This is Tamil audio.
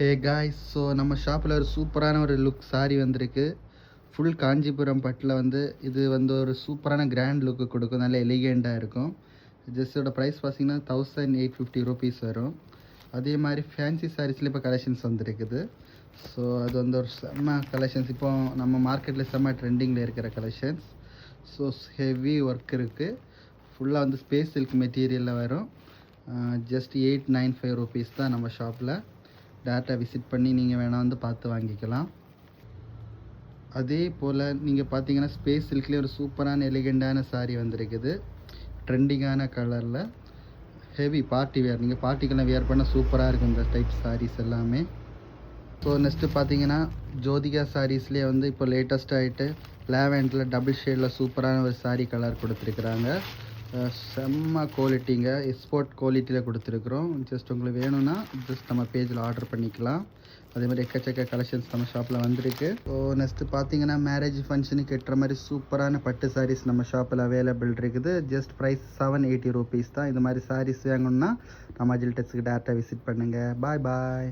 ஹே காய்ஸ், ஸோ நம்ம ஷாப்பில் ஒரு சூப்பரான ஒரு லுக் சாரி வந்திருக்கு. ஃபுல் காஞ்சிபுரம் பட்டில் இது ஒரு சூப்பரான கிராண்ட் லுக்கு கொடுக்கும். நல்ல எலிகெண்ட்டாக இருக்கும். ஜஸ்ட்டோட ப்ரைஸ் பார்த்தீங்கன்னா 1850 ருபீஸ் வரும். அதே மாதிரி ஃபேன்சி சாரீஸில் இப்போ கலெக்ஷன்ஸ் வந்துருக்குது. ஸோ அது ஒரு செம்ம கலெக்ஷன்ஸ். இப்போ நம்ம மார்க்கெட்டில் செம்ம ட்ரெண்டிங்கில் இருக்கிற கலெக்ஷன்ஸ். ஸோ ஹெவி ஒர்க் இருக்குது. ஃபுல்லாக ஸ்பேஸ் சில்க் மெட்டீரியலில் வரும். ஜஸ்ட் 895 ருபீஸ் தான் நம்ம ஷாப்பில். டேரெக்டாக விசிட் பண்ணி நீங்கள் வேணால் பார்த்து வாங்கிக்கலாம். அதே போல் நீங்கள் பார்த்தீங்கன்னா ஸ்பேஸ் சில்க்லேயே ஒரு சூப்பரான எலிகெண்டான சாரீ வந்திருக்குது. ட்ரெண்டிங்கான கலரில் ஹெவி பார்ட்டி வேர். நீங்கள் பார்ட்டிக்கெல்லாம் வேர் பண்ணால் சூப்பராக இருக்கும் இந்த டைப் சாரீஸ் எல்லாமே. ஸோ நெக்ஸ்ட்டு பார்த்தீங்கன்னா ஜோதிகா சாரீஸ்லேயே இப்போ லேட்டஸ்ட் ஆகிட்டு லேவெண்டில் டபுள் ஷேடில் சூப்பரான ஒரு சாரீ கலர் கொடுத்துருக்குறாங்க. செம்ம குவாலிட்டிங்க, எக்ஸ்போர்ட் குவாலிட்டியில் கொடுத்துருக்குறோம். ஜஸ்ட் உங்களுக்கு வேணும்னா ஜஸ்ட் நம்ம பேஜில் ஆர்டர் பண்ணிக்கலாம். அதேமாதிரி எக்கச்சக்க கலெக்ஷன்ஸ் நம்ம ஷாப்பில் வந்திருக்கு. ஸோ நெக்ஸ்ட்டு பார்த்தீங்கன்னா மேரேஜ் ஃபங்க்ஷனுக்கு எட்டுற மாதிரி சூப்பரான பட்டு சாரீஸ் நம்ம ஷாப்பில் அவைலபிள் இருக்குது. ஜஸ்ட் ப்ரைஸ் 780 ருபீஸ் தான். இந்த மாதிரி சாரீஸ் வாங்கணுன்னா நம்ம அஜில் டெக்ஸ்க்கு டேரெக்டாக விசிட் பண்ணுங்கள். பாய் பாய்.